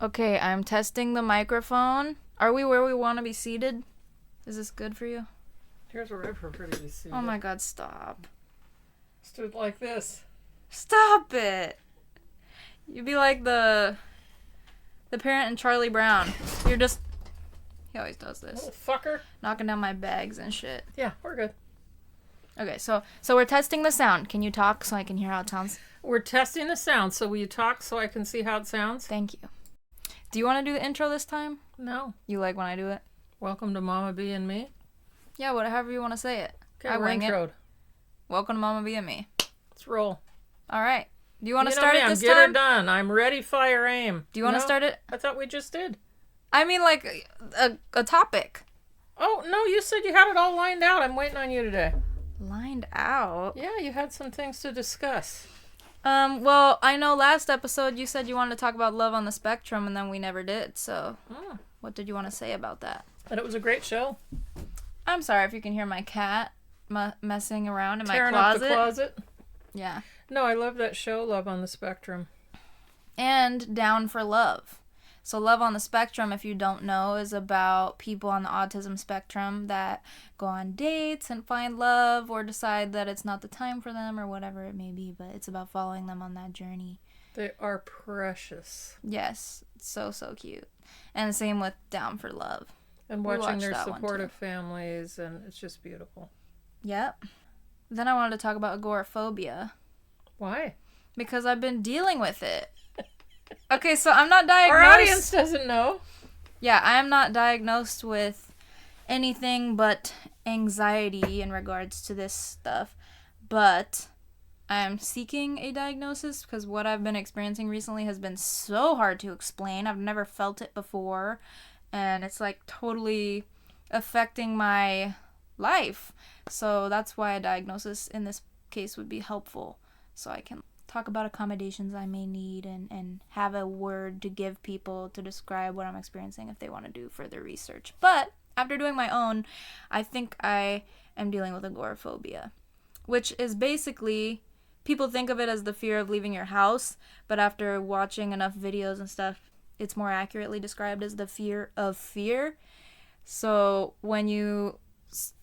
Okay, I'm testing the microphone. Are we where we want to be seated? Is this good for you? Here's where I prefer to be seated. Oh my god, stop. Stood like this. Stop it! You'd be like the parent in Charlie Brown. You're just... He always does this. Little fucker. Knocking down my bags and shit. Yeah, we're good. Okay, so we're testing the sound. Can you talk so I can hear how it sounds? We're testing the sound, so will you talk so I can see how it sounds? Thank you. Do you want to do the intro this time? No. You like when I do it? Welcome to Mama B and Me. Yeah, whatever you want to say it. Okay, we're introed. Welcome to Mama B and Me. Let's roll. All right. Do you want to know start me, it this get time? her done. I'm ready, fire, aim. Do you want to start it? I thought we just did. I mean, like, a topic. Oh, no, you said you had it all lined out. I'm waiting on you today. Lined out? Yeah, you had some things to discuss. Well, I know last episode you said you wanted to talk about love on the spectrum, and then we never did, so what did you want to say about that? That it was a great show. I'm sorry if you can hear my cat messing around in Tearing my closet. up the closet. Yeah. No, I love that show, Love on the Spectrum. And Down for Love. So Love on the Spectrum, if you don't know, is about people on the autism spectrum that go on dates and find love or decide that it's not the time for them or whatever it may be, but it's about following them on that journey. They are precious. Yes, so cute. And same with Down for Love. And watching their supportive families, and it's just beautiful. Yep. Then I wanted to talk about agoraphobia. Why? Because I've been dealing with it. Okay, so I'm not diagnosed... Our audience doesn't know. Yeah, I am not diagnosed with anything but anxiety in regards to this stuff. But I am seeking a diagnosis because what I've been experiencing recently has been so hard to explain. I've never felt it before. And it's like totally affecting my life. So that's why a diagnosis in this case would be helpful. So I can talk about accommodations I may need and have a word to give people to describe what I'm experiencing if they want to do further research. But after doing my own, I think I am dealing with agoraphobia, which is basically, people think of it as the fear of leaving your house, but after watching enough videos and stuff, it's more accurately described as the fear of fear. So when you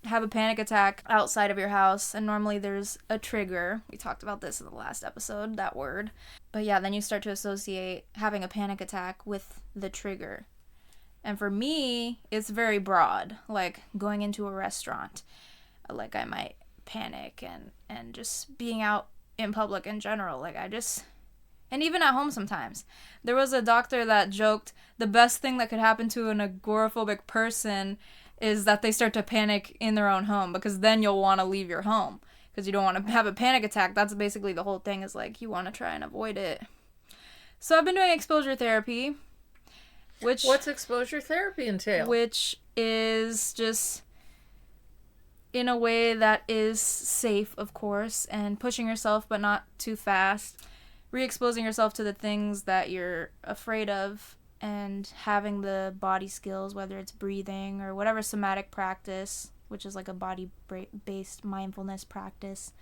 have a panic attack outside of your house, and normally there's a trigger. We talked about this in the last episode, that word. But yeah, then you start to associate having a panic attack with the trigger. And for me, it's very broad. Like going into a restaurant, like I might panic, and just being out in public in general. Like and even at home sometimes. There was a doctor that joked the best thing that could happen to an agoraphobic person is that they start to panic in their own home, because then you'll want to leave your home because you don't want to have a panic attack. That's basically the whole thing, is like you want to try and avoid it. So I've been doing exposure therapy, What's exposure therapy entail? Which is just in a way that is safe, of course, and pushing yourself but not too fast, re-exposing yourself to the things that you're afraid of, and having the body skills, whether it's breathing or whatever somatic practice, which is like a body-based mindfulness practice,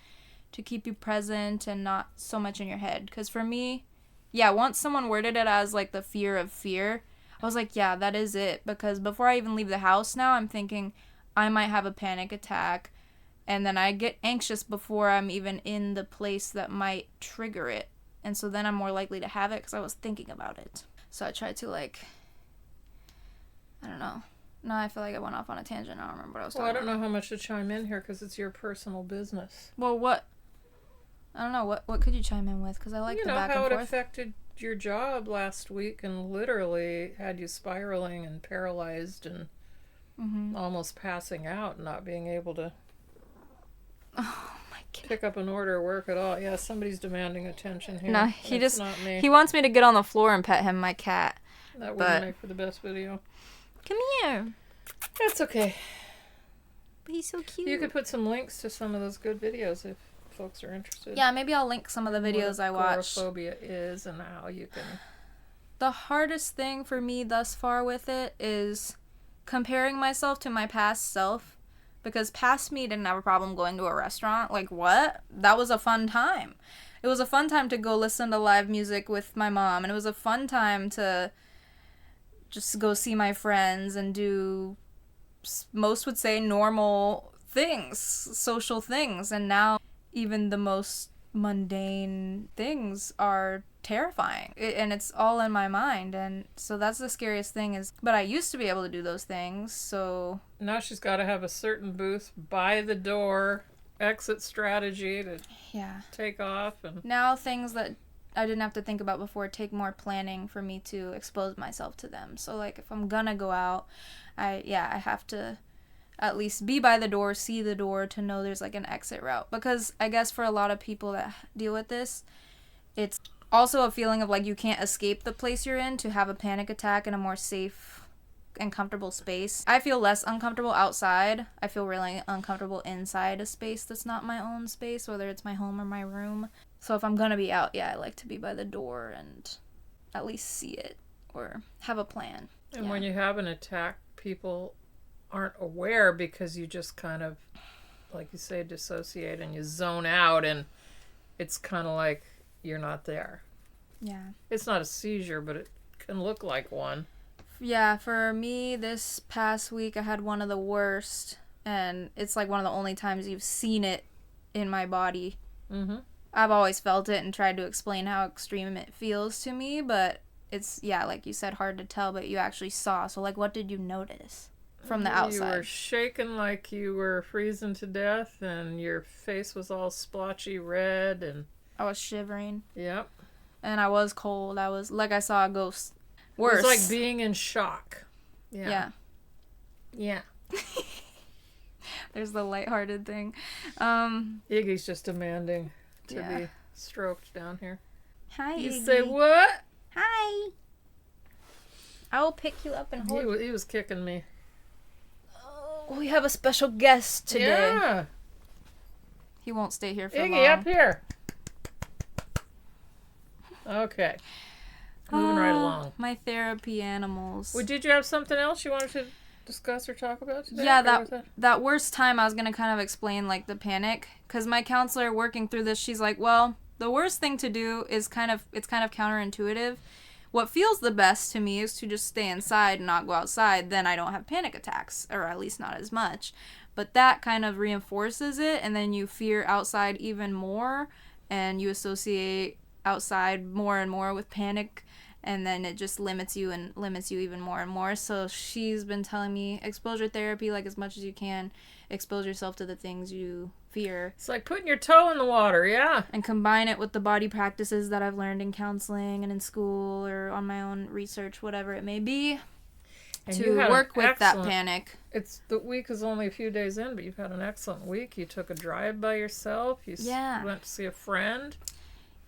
to keep you present and not so much in your head. Because for me, yeah, once someone worded it as like the fear of fear, I was like, yeah, that is it. Because before I even leave the house now, I'm thinking I might have a panic attack, and then I get anxious before I'm even in the place that might trigger it. And so then I'm more likely to have it because I was thinking about it. So I tried to, like, I don't know. No, I feel like I went off on a tangent. I don't remember what I was talking about. Well, I don't know how much to chime in here because it's your personal business. Well, what? I don't know. What could you chime in with? Because I like the back and forth. You know how it affected your job last week and literally had you spiraling and paralyzed and almost passing out, not being able to pick up an order or work at all. Yeah, somebody's demanding attention here. No, That's not me. He wants me to get on the floor and pet him, my cat. That wouldn't make for the best video. Come here. That's okay. But he's so cute. You could put some links to some of those good videos if folks are interested. Yeah, maybe I'll link some of the videos I watched. What agoraphobia is and how you can... The hardest thing for me thus far with it is comparing myself to my past self. Because past me didn't have a problem going to a restaurant. Like, what? That was a fun time. It was a fun time to go listen to live music with my mom. And it was a fun time to just go see my friends and do, most would say, normal things, social things. And now even the most mundane things are terrifying, and it's all in my mind. And so that's the scariest thing is, but I used to be able to do those things, so now she's got to have a certain booth by the door exit strategy to take off. And now things that I didn't have to think about before take more planning for me to expose myself to them. So like if I'm gonna go out, I have to at least be by the door, see the door, to know there's like an exit route. Because I guess for a lot of people that deal with this, it's also a feeling of like you can't escape the place you're in to have a panic attack in a more safe and comfortable space. I feel less uncomfortable outside. I feel really uncomfortable inside a space that's not my own space, whether it's my home or my room. So if I'm gonna be out, I like to be by the door and at least see it or have a plan. And when you have an attack, people aren't aware because you just kind of, like you say, dissociate and you zone out, and it's kind of like you're not there. Yeah. It's not a seizure, but it can look like one. Yeah, for me this past week I had one of the worst, and it's like one of the only times you've seen it in my body. Mm-hmm. I've always felt it and tried to explain how extreme it feels to me, but it's, like you said, hard to tell, but you actually saw. So like, what did you notice from the outside? You were shaking like you were freezing to death, and your face was all splotchy red, and I was shivering. Yep. And I was cold. I was like I saw a ghost. Worse. It was like being in shock. Yeah. There's the lighthearted thing. Iggy's just demanding to be stroked down here. Hi, You Iggy. say what? Hi. I will pick you up and hold. He was kicking me. Oh, we have a special guest today. Yeah. He won't stay here for Iggy, long. up here. Okay. Moving right along. My therapy animals. Well, did you have something else you wanted to discuss or talk about today? Yeah, that worst time I was going to kind of explain, like, the panic. Because my counselor working through this, she's like, well, the worst thing to do is it's kind of counterintuitive. What feels the best to me is to just stay inside and not go outside. Then I don't have panic attacks, or at least not as much. But that kind of reinforces it, and then you fear outside even more, and you associate outside more and more with panic, and then it just limits you even more and more. So she's been telling me exposure therapy, like, as much as you can, expose yourself to the things you fear. It's like putting your toe in the water, yeah. And combine it with the body practices that I've learned in counseling and in school or on my own research, whatever it may be, and to work with that panic. The week is only a few days in, but you've had an excellent week. You took a drive by yourself. You went to see a friend.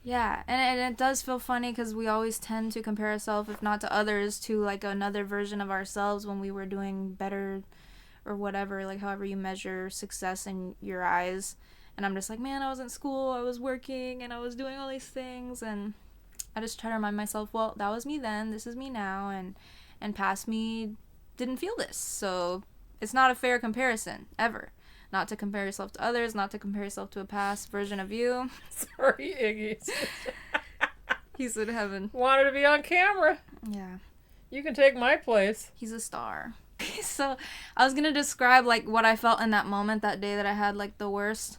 Yeah, and it does feel funny because we always tend to compare ourselves, if not to others, to like another version of ourselves when we were doing better or whatever, like however you measure success in your eyes. And I'm just like, man, I was in school, I was working, and I was doing all these things, and I just try to remind myself, well, that was me then, this is me now, and past me didn't feel this. So it's not a fair comparison, ever. Not to compare yourself to others, not to compare yourself to a past version of you. Sorry, Iggy. He's in heaven. Wanted to be on camera. Yeah. You can take my place. He's a star. So I was going to describe like what I felt in that moment, that day that I had like the worst.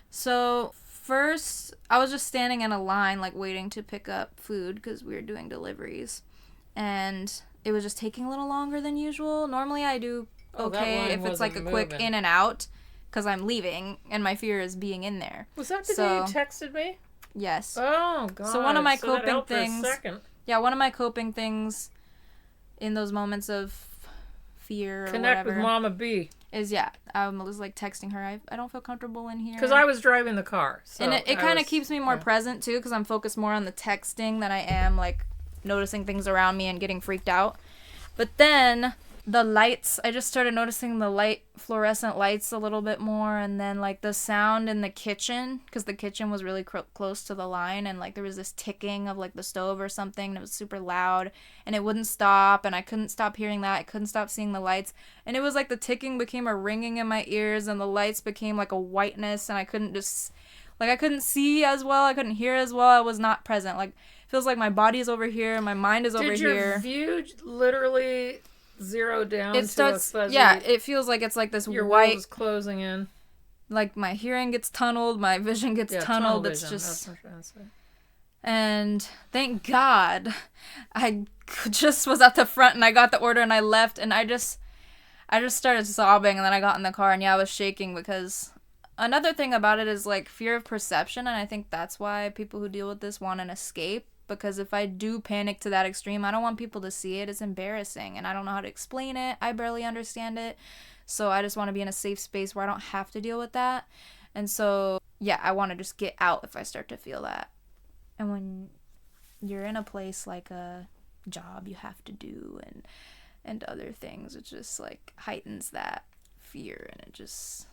So first, I was just standing in a line like waiting to pick up food because we were doing deliveries. And it was just taking a little longer than usual. Normally I do okay if it's like a quick in and out, because I'm leaving, and my fear is being in there. Was that the day you texted me? Yes. Oh, God. So one of my coping things... For a second. Yeah, one of my coping things in those moments of fear or Connect whatever... with Mama B. ...is, I was, like, texting her, I don't feel comfortable in here. Because I was driving the car. So and it kind of keeps me more present, too, because I'm focused more on the texting than I am, like, noticing things around me and getting freaked out. But then... the lights, I just started noticing the fluorescent lights a little bit more, and then, like, the sound in the kitchen, because the kitchen was really close to the line, and, like, there was this ticking of, like, the stove or something, and it was super loud, and it wouldn't stop, and I couldn't stop hearing that, I couldn't stop seeing the lights, and it was like the ticking became a ringing in my ears, and the lights became, like, a whiteness, and I couldn't see as well, I couldn't hear as well, I was not present, like, feels like my body's over here, my mind is over Did your here. view literally zero down It starts, to a fuzzy... yeah, it feels like it's like this your white... world is closing in. Like, my hearing gets tunneled, my vision gets tunneled. Tunnel It's vision, just... that's what I'm saying. And thank God I just was at the front and I got the order and I left, and I just started sobbing, and then I got in the car and I was shaking, because another thing about it is like fear of perception, and I think that's why people who deal with this want an escape, because if I do panic to that extreme, I don't want people to see it. It's embarrassing and I don't know how to explain it. I barely understand it. So I just want to be in a safe space where I don't have to deal with that. And so, yeah, I want to just get out if I start to feel that. And when you're in a place like a job you have to do and other things, it just like heightens that fear, and it's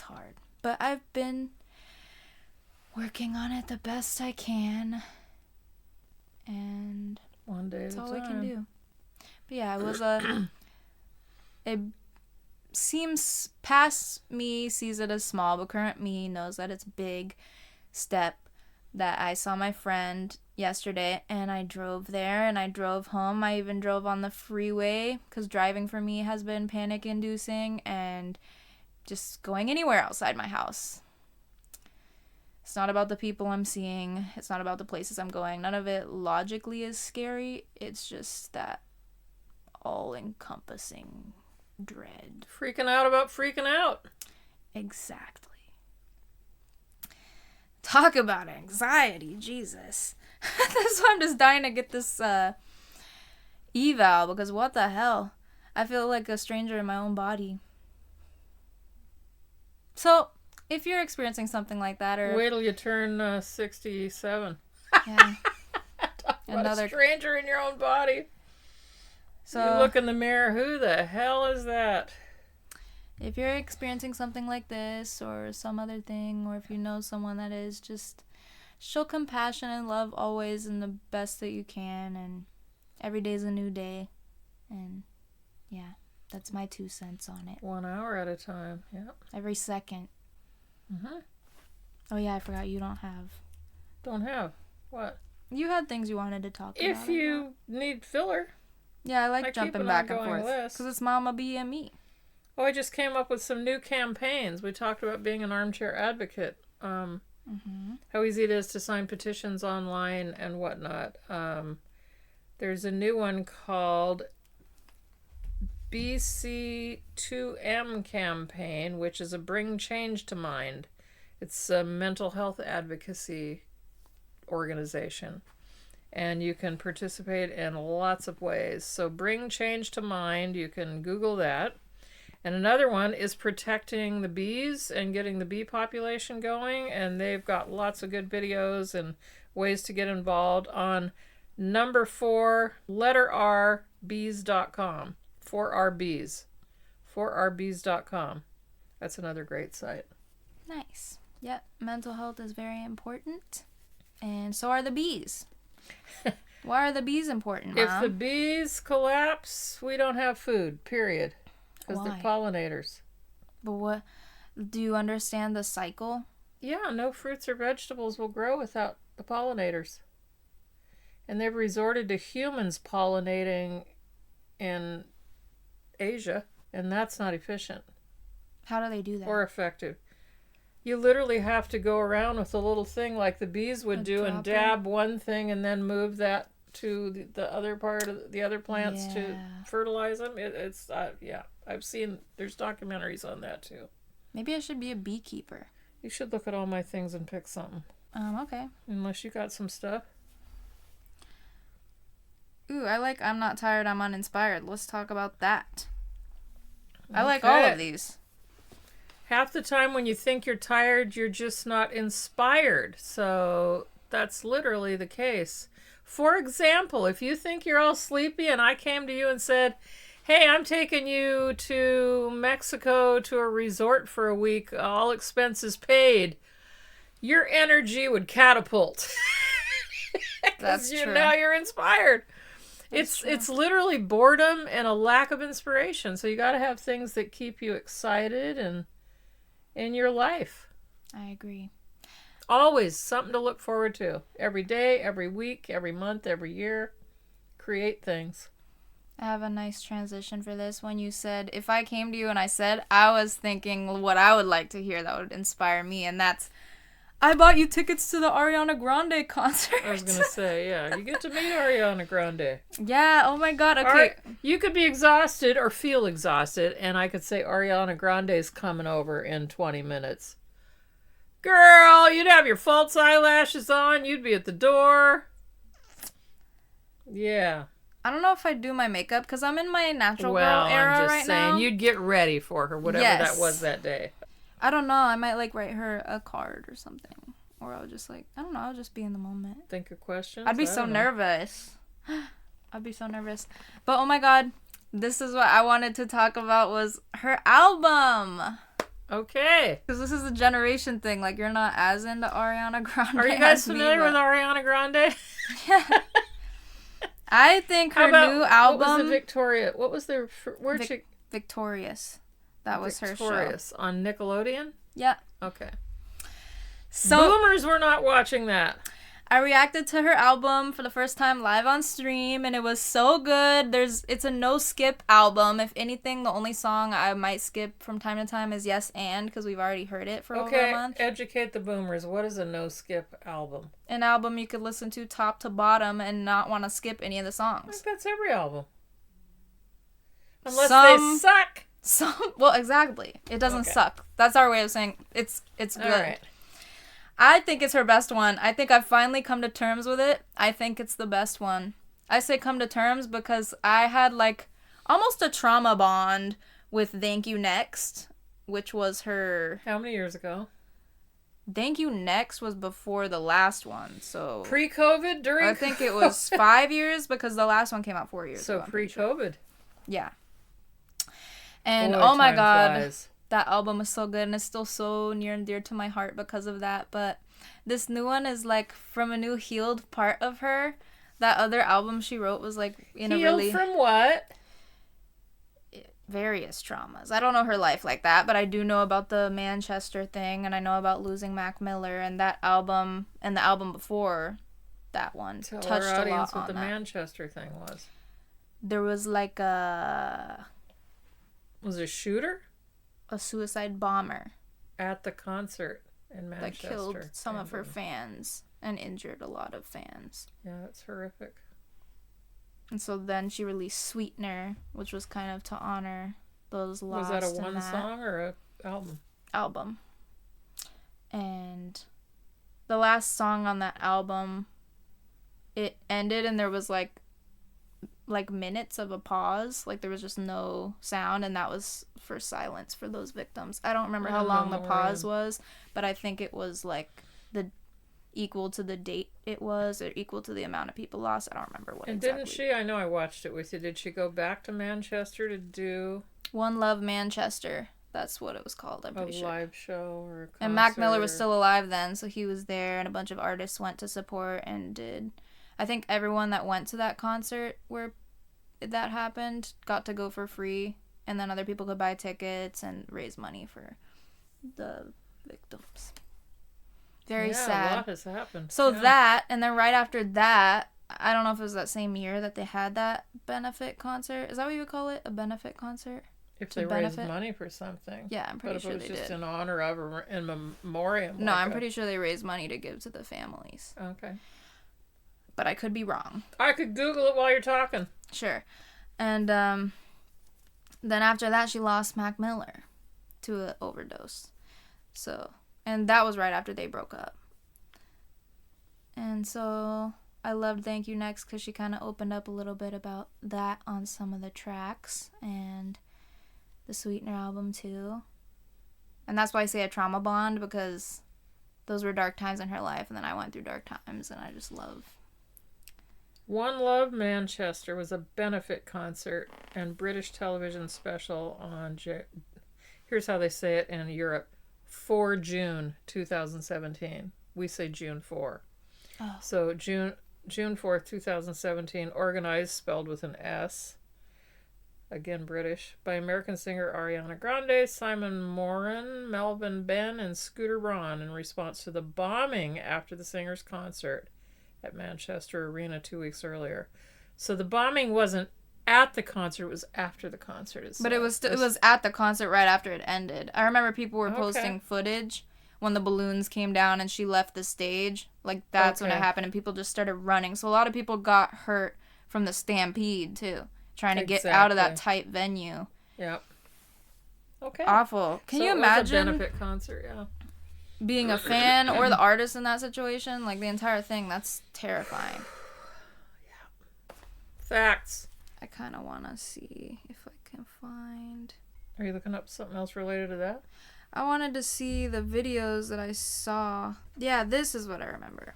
hard. But I've been working on it the best I can, and one day that's at a all time. I can do. But yeah, it was it seems, past me sees it as small, but current me knows that it's big step. That I saw my friend yesterday, and I drove there and I drove home. I even drove on the freeway, because driving for me has been panic inducing, and just going anywhere outside my house. It's not about the people I'm seeing. It's not about the places I'm going. None of it logically is scary. It's just that all-encompassing dread. Freaking out about freaking out. Exactly. Talk about anxiety, Jesus. That's why I'm just dying to get this eval, because what the hell? I feel like a stranger in my own body. So, if you're experiencing something like that, or... Wait till you turn 67. Yeah. Talk about a stranger in your own body. So you look in the mirror, who the hell is that? If you're experiencing something like this, or some other thing, or if you know someone that is, just show compassion and love always, in the best that you can, and every day's a new day. And yeah, that's my 2 cents on it. 1 hour at a time. Yep. Every second. Mm-hmm. Oh yeah, I forgot you don't have what? You had things you wanted to talk about. If you need filler. Yeah, I like jumping back and forth, because it's Mama B and me. Oh, I just came up with some new campaigns. We talked about being an armchair advocate. How easy it is to sign petitions online and whatnot. There's a new one called BC2M campaign, which is a Bring Change to Mind. It's a mental health advocacy organization. And you can participate in lots of ways. So Bring Change to Mind, you can Google that. And another one is protecting the bees and getting the bee population going. And they've got lots of good videos and ways to get involved on number 4, letter R, bees.com. 4RBs. 4RBs.com. That's another great site. Nice. Yep, mental health is very important. And so are the bees. Why are the bees important, Mom? If the bees collapse, we don't have food, period. Because they're pollinators. But what, do you understand the cycle? Yeah, no fruits or vegetables will grow without the pollinators. And they've resorted to humans pollinating in Asia, and that's not efficient. How do they do that? Or effective. You literally have to go around with a little thing like the bees would do and dab one thing and then move that to the other part of the other plants to fertilize them. It's I've seen, there's documentaries on that too. Maybe I should be a beekeeper. You should look at all my things and pick something. Okay. Unless you got some stuff. Ooh, I like I'm Not Tired, I'm Uninspired. Let's talk about that. Okay. I like all of these. Half the time when you think you're tired, you're just not inspired. So that's literally the case. For example, if you think you're all sleepy and I came to you and said, hey, I'm taking you to Mexico to a resort for a week, all expenses paid, your energy would catapult. That's true. Now you're inspired. It's literally boredom and a lack of inspiration. So you got to have things that keep you excited and in your life. I agree. Always something to look forward to. Every day, every week, every month, every year. Create things. I have a nice transition for this. When you said, if I came to you and I said, I was thinking what I would like to hear that would inspire me, and that's, I bought you tickets to the Ariana Grande concert. I was going to say, yeah, you get to meet Ariana Grande. Yeah, oh my god, okay. Right, you could be exhausted or feel exhausted, and I could say Ariana Grande's coming over in 20 minutes. Girl, you'd have your false eyelashes on, you'd be at the door. Yeah. I don't know if I do my makeup because I'm in my natural well, girl era I'm just right saying, now. You'd get ready for her, whatever Yes. that was that day. I don't know. I might like write her a card or something. Or I'll just like, I don't know. I'll just be in the moment. Think of questions? I'd be so nervous. I'd be so nervous. But oh my god, this is what I wanted to talk about was her album. Okay. Because this is a generation thing. Like, you're not as into Ariana Grande. Are you guys familiar with Ariana Grande? Yeah. I think her new album. What was the Victoria? What was their? Where'd she? Victorious. That was her show. Victorious on Nickelodeon. Yeah. Okay. So boomers were not watching that. I reacted to her album for the first time live on stream, and it was so good. It's a no skip album. If anything, the only song I might skip from time to time is Yes and, because we've already heard it for over a month. Educate the boomers. What is a no skip album? An album you could listen to top to bottom and not want to skip any of the I songs. think that's every album. Unless they suck. Well, exactly. It doesn't suck. That's our way of saying it's good. All right. I think it's her best one. I think I've finally come to terms with it. I think it's the best one. I say come to terms because I had like almost a trauma bond with Thank You Next, which was her... How many years ago? Thank You Next was before the last one, so... Pre-COVID? During I think it was 5 years because the last one came out 4 years ago. So pre-COVID. Yeah. And Boy, oh my time god... flies. That album is so good, and it's still so near and dear to my heart because of that. But this new one is like from a new healed part of her. That other album she wrote was like in a really... Healed from what? Various traumas. I don't know her life like that, but I do know about the Manchester thing, and I know about losing Mac Miller, and that album and the album before that one touched our a audience lot on what the that. Manchester thing was. There was like a it a shooter? A suicide bomber At the concert in Manchester. that killed some of her fans and injured a lot of fans. Yeah, that's horrific. And so then she released Sweetener, which was kind of to honor those lost. Was that a one song or a album? Album. And the last song on that album, it ended and there was like minutes of a pause. Like there was just no sound, and that was for silence for those victims. I don't remember how long the pause was, but I think it was like the equal to the date it was, or equal to the amount of people lost. I don't remember what exactly. And didn't she, I know I watched it with you, did she go back to Manchester to do... One Love Manchester. That's what it was called, I'm pretty sure. A live show or a concert? And Mac Miller was still alive then, so he was there, and a bunch of artists went to support and did... I think everyone that went to that concert where that happened got to go for free, and then other people could buy tickets and raise money for the victims. Very sad. A lot has happened. So that, and then right after that, I don't know if it was that same year that they had that benefit concert. Is that what you would call it? A benefit concert? If they raised money for something. Yeah, I'm pretty sure they did. But if it was just in honor of or in memoriam. No, I'm pretty sure they raised money to give to the families. Okay. But I could be wrong. I could Google it while you're talking. Sure. And then after that, she lost Mac Miller to an overdose. So, and that was right after they broke up. And so I loved Thank You Next because she kind of opened up a little bit about that on some of the tracks, and the Sweetener album too. And that's why I say a trauma bond, because those were dark times in her life, and then I went through dark times, and I just love... One Love Manchester was a benefit concert and British television special on, here's how they say it in Europe, 4 June 2017. We say June 4. Oh. So June 4th, 2017, organized, spelled with an S, again British, by American singer Ariana Grande, Simon Moran, Melvin Benn, and Scooter Braun in response to the bombing after the singer's concert at Manchester Arena 2 weeks earlier. So the bombing wasn't at the concert, it was after the concert. But it was at the concert right after it ended. I remember people were posting footage when the balloons came down and she left the stage. Like, that's when it happened, and people just started running. So a lot of people got hurt from the stampede, too. Trying to get out of that tight venue. Yep. Okay. Awful. Can you imagine? It was a benefit concert, yeah. Being a fan or the artist in that situation? Like, the entire thing, that's terrifying. Yeah. Facts. I kind of want to see if I can find... Are you looking up something else related to that? I wanted to see the videos that I saw. Yeah, this is what I remember.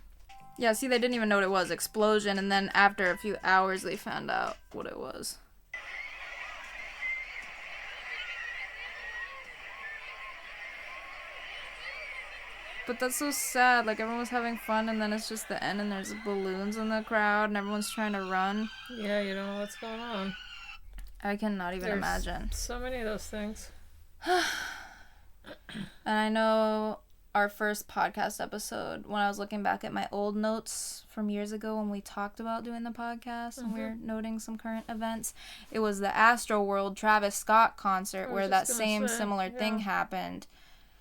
Yeah, see, they didn't even know what it was. Explosion, and then after a few hours, they found out what it was. But that's so sad. Like, everyone was having fun, and then it's just the end, and there's balloons in the crowd, and everyone's trying to run. Yeah, you don't know what's going on. I cannot even imagine. So many of those things. And I know our first podcast episode, when I was looking back at my old notes from years ago when we talked about doing the podcast and we were noting some current events, it was the Astroworld Travis Scott concert where that similar thing happened.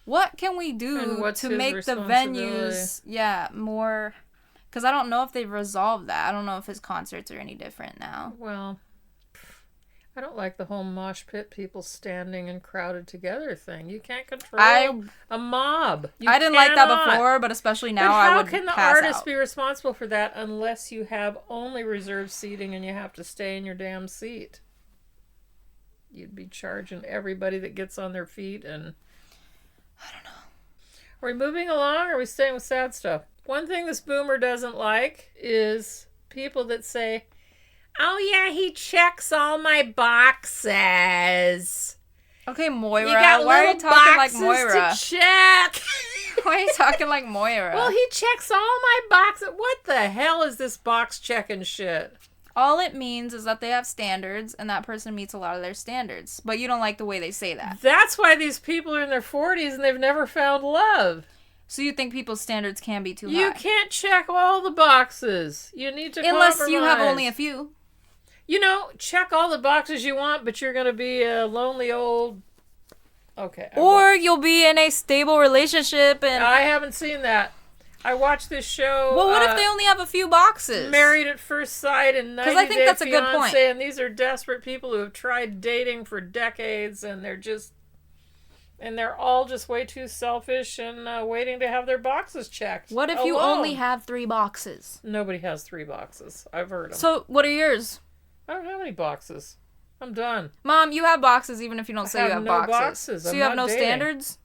What can we do to make the venues more... Because I don't know if they've resolved that. I don't know if his concerts are any different now. Well, I don't like the whole mosh pit people standing and crowded together thing. You can't control a mob. I didn't like that before, but especially now I would pass out. How can the artist be responsible for that unless you have only reserved seating and you have to stay in your damn seat? You'd be charging everybody that gets on their feet and... I don't know. Are we moving along or are we staying with sad stuff? One thing this boomer doesn't like is people that say, "Oh yeah, he checks all my boxes." Okay, Moira. You got why are you talking like Moira? To check. Why are you talking like Moira? Well, he checks all my boxes. What the hell is this box checking shit? All it means is that they have standards, and that person meets a lot of their standards. But you don't like the way they say that. That's why these people are in their 40s and they've never found love. So you think people's standards can be too high? You can't check all the boxes. You need to Unless compromise. you have only a few. You know, check all the boxes you want, but you're going to be a lonely old... Okay. Or you'll be in a stable relationship and... I haven't seen that. I watched this show. Well, what if they only have a few boxes? Married at First Sight and 90 Day Fiancé. Because I think that's a good point. And these are desperate people who have tried dating for decades, and they're all just way too selfish and waiting to have their boxes checked. What if you only have 3 boxes? Nobody has 3 boxes. I've heard them. So what are yours? I don't have any boxes. I'm done. Mom, you have boxes even if you don't say you have boxes. So you have no standards?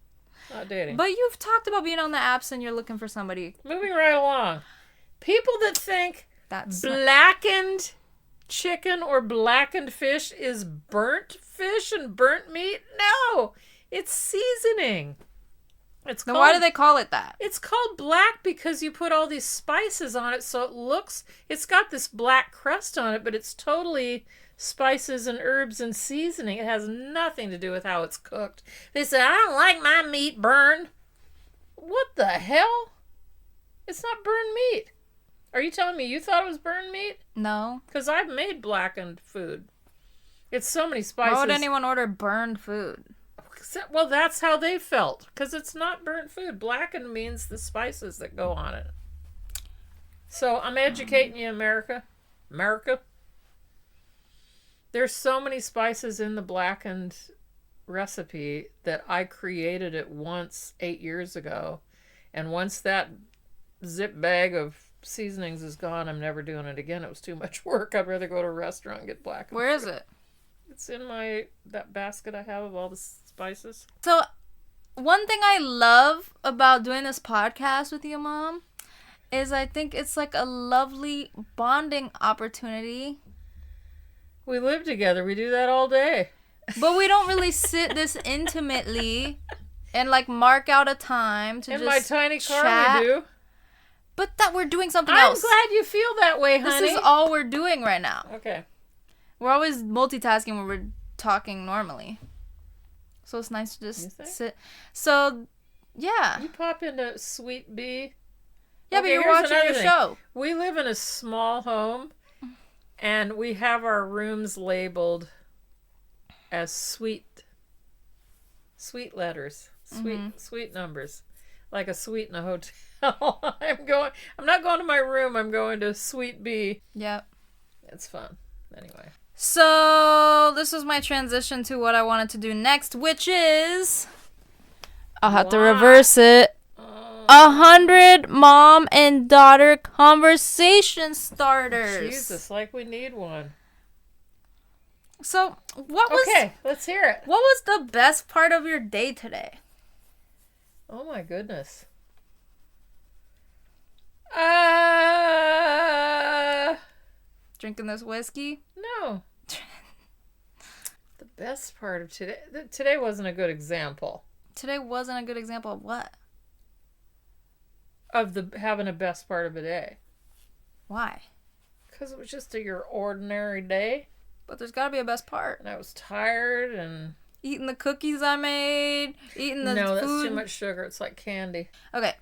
Not dating. But you've talked about being on the apps and you're looking for somebody. Moving right along. People that think blackened chicken or blackened fish is burnt fish and burnt meat. No, it's seasoning. Then why do they call it that? It's called black because you put all these spices on it, so it's got this black crust on it, but it's totally spices and herbs and seasoning. It has nothing to do with how it's cooked. They say, "I don't like my meat burned." What the hell? It's not burned meat. Are you telling me you thought it was burned meat? No. Because I've made blackened food. It's so many spices. Why would anyone order burned food? Well, that's how they felt. Because it's not burnt food. Blackened means the spices that go on it. So I'm educating you, America. There's so many spices in the blackened recipe that I created it once 8 years ago. And once that zip bag of seasonings is gone, I'm never doing it again. It was too much work. I'd rather go to a restaurant and get blackened. Where is it? It's in that basket I have of all the spices. So, one thing I love about doing this podcast with you, Mom, is I think it's like a lovely bonding opportunity. We live together. We do that all day. But we don't really sit this intimately and like mark out a time to in just my tiny car chat. We do. But that we're doing something else. I'm glad you feel that way, honey. This is all we're doing right now. Okay. We're always multitasking when we're talking normally. So it's nice to just sit. So, yeah. You pop into Sweet Bee. Yeah, okay, but you're watching your show. We live in a small home, and we have our rooms labeled as sweet letters, sweet numbers, like a suite in a hotel. I'm not going to my room. I'm going to Sweet Bee. Yep. It's fun. Anyway. So this was my transition to what I wanted to do next, which is I'll have to reverse it. 100 mom and daughter conversation starters. Jesus, like we need one. So, what was... Okay, let's hear it. What was the best part of your day today? Oh my goodness. Drinking this whiskey? No. The best part of today... Today wasn't a good example. Today wasn't a good example of what? Of having a best part of a day. Why? Because it was just your ordinary day. But there's got to be a best part. And I was tired and... Eating the cookies I made. Eating the food. No, that's too much sugar. It's like candy. Okay.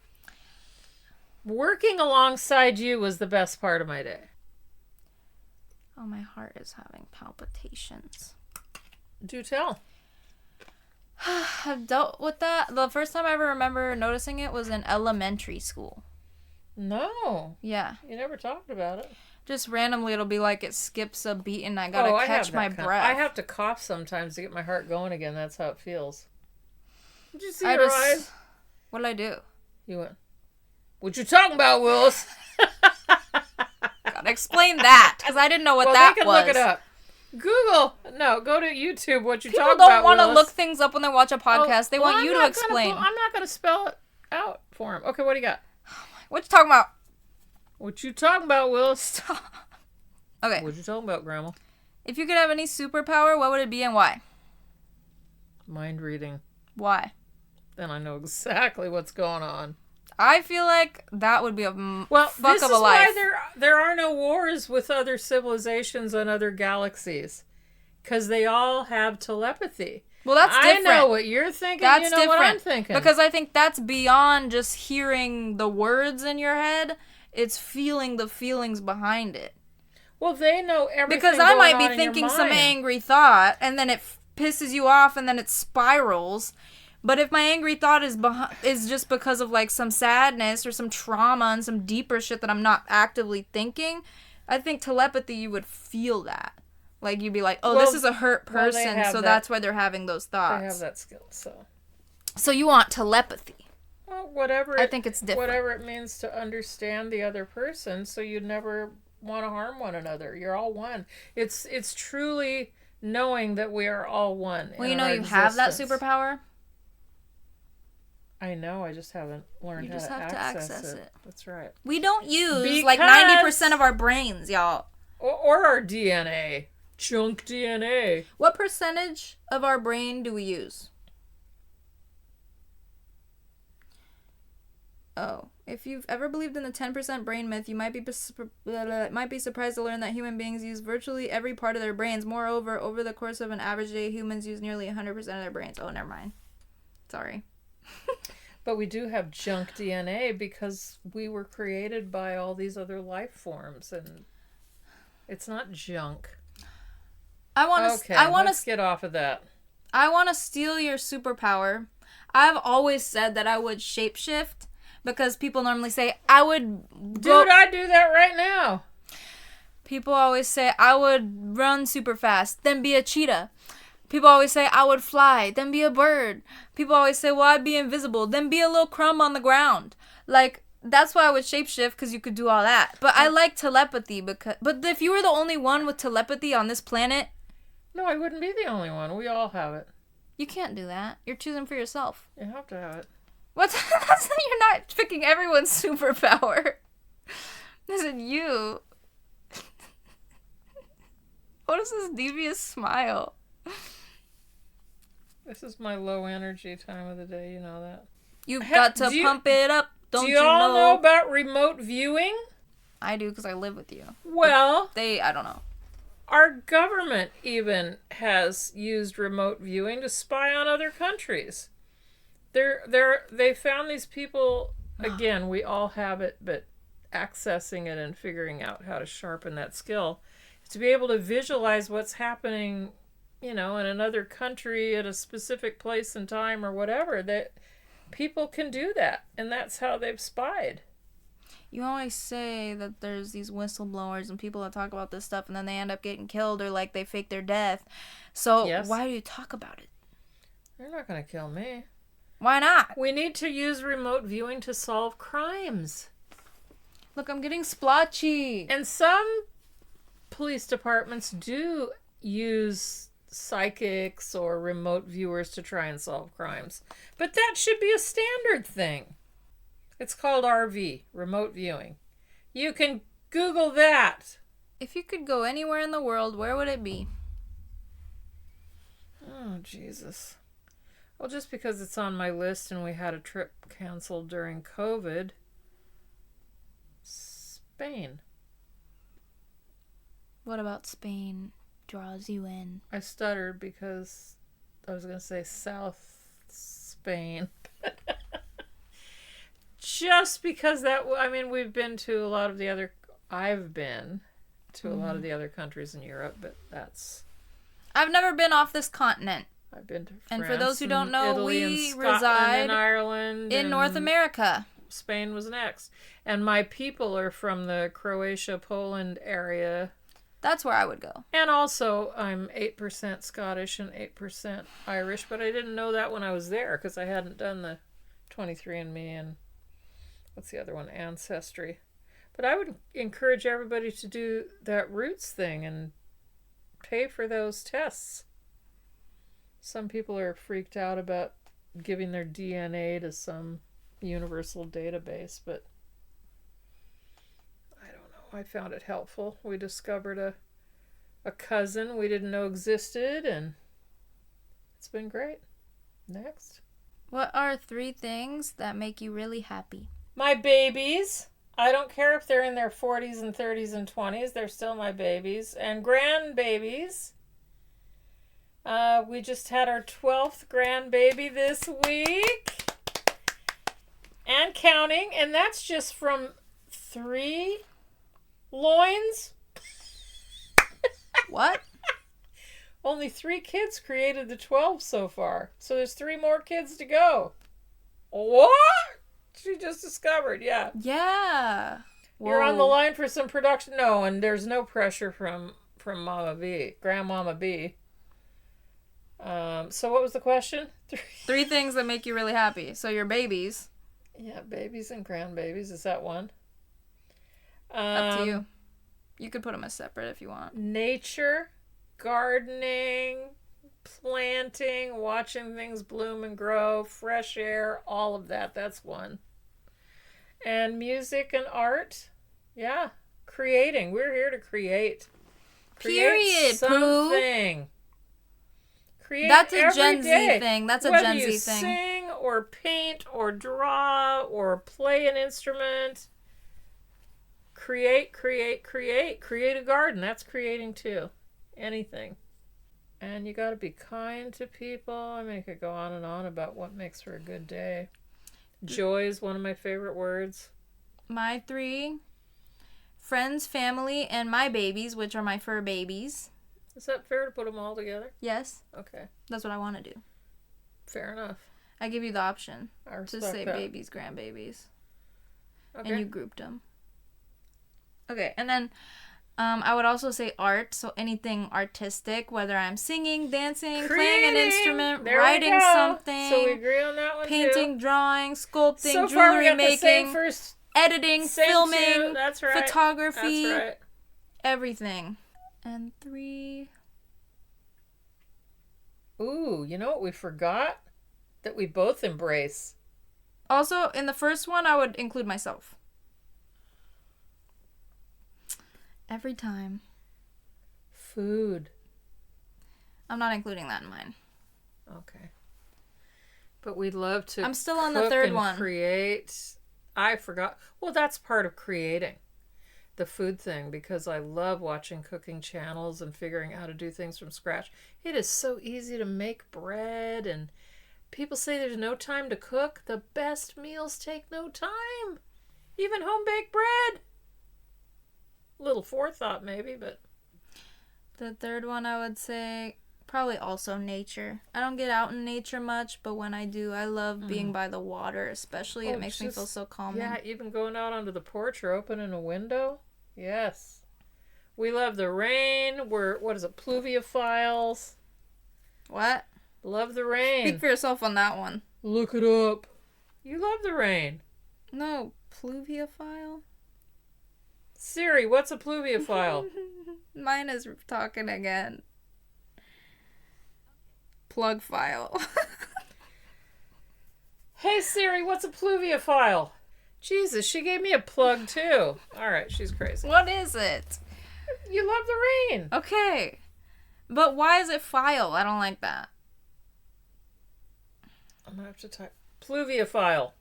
Working alongside you was the best part of my day. Oh, my heart is having palpitations. Do tell. I've dealt with that. The first time I ever remember noticing it was in elementary school. No. Yeah. You never talked about it. Just randomly it'll be like it skips a beat and I gotta catch my breath. I have to cough sometimes to get my heart going again. That's how it feels. Did you see your eyes? What did I do? You went, what you talking about, Willis? Gotta explain that, because I didn't know what that was. They can look it up. Google. No, go to YouTube. What you talking about, People don't want to look things up when they watch a podcast. They want you to explain. I'm not going to spell it out for them. Okay, what do you got? What you talking about? What you talking about, Willis? Stop. Okay. What you talking about, Grandma? If you could have any superpower, what would it be and why? Mind reading. Why? Then I know exactly what's going on. I feel like that would be a fuck of a life. This is why there are no wars with other civilizations and other galaxies. Because they all have telepathy. Well, that's different. I know what you're thinking. That's you know different. What I'm thinking. Because I think that's beyond just hearing the words in your head. It's feeling the feelings behind it. Well, they know everything. Because I might be thinking some angry thought, and then it pisses you off, and then it spirals. But if my angry thought is just because of like some sadness or some trauma and some deeper shit that I'm not actively thinking, I think telepathy, you would feel that. Like you'd be like, oh, this is a hurt person, so that's why they're having those thoughts. They have that skill, so. So you want telepathy. Well, whatever. I think it's different. Whatever it means to understand the other person, so you'd never want to harm one another. You're all one. It's truly knowing that we are all one. Well, you know you have that superpower. I know, I just haven't learned how to access it. That's right. We don't use like 90% of our brains, y'all. Or our DNA. Junk DNA. What percentage of our brain do we use? Oh, if you've ever believed in the 10% brain myth, you might be surprised to learn that human beings use virtually every part of their brains. Moreover, over the course of an average day, humans use nearly 100% of their brains. Oh, never mind. Sorry. But we do have junk DNA because we were created by all these other life forms, and it's not junk. Let's get off of that. I want to steal your superpower. I've always said that I would shapeshift because people normally say I would. Dude, I do that right now. People always say I would run super fast, then be a cheetah. People always say I would fly, then be a bird. People always say, well, I'd be invisible, then be a little crumb on the ground. Like, that's why I would shapeshift, because you could do all that. But I like telepathy, but if you were the only one with telepathy on this planet... No, I wouldn't be the only one. We all have it. You can't do that. You're choosing for yourself. You have to have it. You're not picking everyone's superpower. This is you. What is this devious smile? This is my low energy time of the day, you know that. You've got to pump it up, don't you know? Do y'all know about remote viewing? I do, because I live with you. Well... I don't know. Our government even has used remote viewing to spy on other countries. They found these people, again, we all have it, but accessing it and figuring out how to sharpen that skill, to be able to visualize what's happening, in another country at a specific place and time or whatever. That people can do that, and that's how they've spied. You always say that there's these whistleblowers and people that talk about this stuff and then they end up getting killed or like they fake their death. So Yes. Why do you talk about it? They're not going to kill me. Why not? We need to use remote viewing to solve crimes. Look, I'm getting splotchy. And some police departments do use psychics or remote viewers to try and solve crimes. But that should be a standard thing. It's called RV, remote viewing. You can Google that. If you could go anywhere in the world, where would it be? Oh, Jesus. Well, just because it's on my list and we had a trip canceled during COVID. Spain. What about Spain draws you in? I stuttered because I was going to say South Spain. Just because we've been to a lot of the other, I've been to a lot of the other countries in Europe, but I've never been off this continent. I've been to France, And for those who don't know, Italy, we Scotland, reside and Ireland, in North America. Spain was next. And my people are from the Croatia, Poland area. That's where I would go. And also, I'm 8% Scottish and 8% Irish, but I didn't know that when I was there because I hadn't done the 23andMe and what's the other one? Ancestry. But I would encourage everybody to do that roots thing and pay for those tests. Some people are freaked out about giving their DNA to some universal database, but I don't know. I found it helpful. We discovered a cousin we didn't know existed, and it's been great. Next. What are 3 things that make you really happy? My babies. I don't care if they're in their 40s and 30s and 20s. They're still my babies. And grandbabies. We just had our 12th grandbaby this week. And counting. And that's just from 3 loins. What? Only 3 kids created the 12 so far. So there's 3 more kids to go. What? She just discovered, yeah. Yeah. You're on the line for some production. No, and there's no pressure from Mama B, Grandmama B. So what was the question? 3 things that make you really happy. So your babies. Yeah, babies and grandbabies. Is that one? Up to you. You could put them as separate if you want. Nature, gardening, planting, watching things bloom and grow, fresh air, all of that. That's one. And music and art. Yeah. Creating. We're here to create. Period, something. Create That's a every Gen day. Z thing. That's a Whether Gen Z you thing. sing or paint or draw or play an instrument. Create. Create a garden. That's creating too. Anything. And you got to be kind to people. I mean, I could go on and on about what makes for a good day. Joy is one of my favorite words. My 3: friends, family, and my babies, which are my fur babies. Is that fair to put them all together? Yes. Okay. That's what I want to do. Fair enough. I give you the option I to respect say that. babies, grandbabies. Okay. And you grouped them. Okay, and then I would also say art, so anything artistic, whether I'm singing, dancing, playing an instrument, There we writing go. something, So we agree on that one painting, too. drawing, sculpting, So far we jewelry got the same making, first, editing, same filming, two. That's right. photography, That's right. everything. And 3. Ooh, you know what we forgot? That we both embrace. Also, in the first one, I would include myself. Every time. Food. I'm not including that in mine. Okay. But we'd love to I'm still on the cook third and one. create. I forgot. Well, that's part of creating. the food thing because I love watching cooking channels and figuring out how to do things from scratch. It is so easy to make bread, and people say there's no time to cook. The best meals take no time. Even home-baked bread. Little forethought maybe, but... The third one I would say probably also nature. I don't get out in nature much, but when I do, I love being by the water, especially. It makes me feel so calming. Yeah, even going out onto the porch or opening a window. Yes. We love the rain. We're, what is it, pluviophiles. What? Love the rain. Speak for yourself on that one. Look it up. You love the rain. No, pluviophile? Siri, what's a pluviophile? Mine is talking again. Plug file. Hey Siri, what's a pluviophile? Jesus, she gave me a plug too. Alright, she's crazy. What is it? You love the rain. Okay. But why is it file? I don't like that. I'm gonna have to type pluviophile.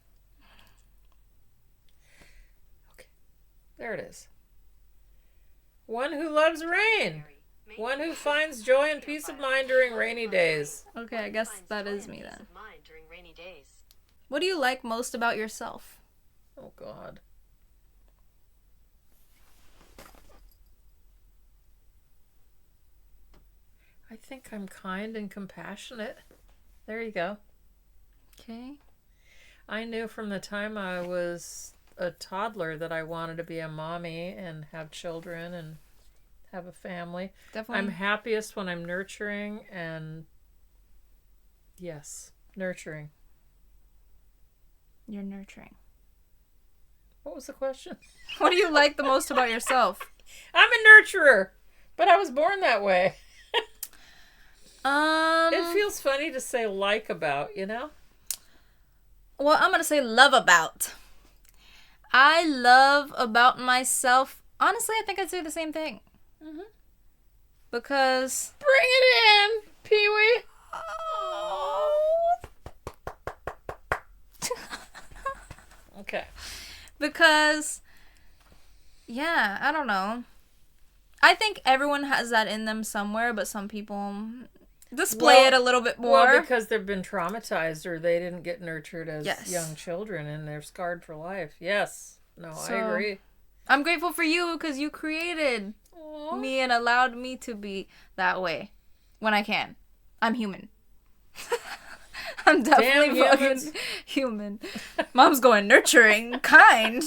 Okay. There it is. One who loves rain. One who finds joy and peace of mind during rainy days. Okay, I guess that is me then. What do you like most about yourself? Oh, God. I think I'm kind and compassionate. There you go. Okay. I knew from the time I was a toddler that I wanted to be a mommy and have children and have a family. Definitely. I'm happiest when I'm nurturing and... Yes, nurturing. You're nurturing. What was the question? What do you like the most about yourself? I'm a nurturer, but I was born that way. It feels funny to say like about, you know? Well, I'm going to say love about. I love about myself. Honestly, I think I'd say the same thing. Mm-hmm. Because... Bring it in, Pee-wee. Okay. Because, yeah, I don't know. I think everyone has that in them somewhere, but some people display it a little bit more. Well, because they've been traumatized or they didn't get nurtured as young children and they're scarred for life. Yes. No, I agree. I'm grateful for you because you created me and allowed me to be that way when I can. I'm human. I'm definitely fucking human. Mom's going nurturing, kind.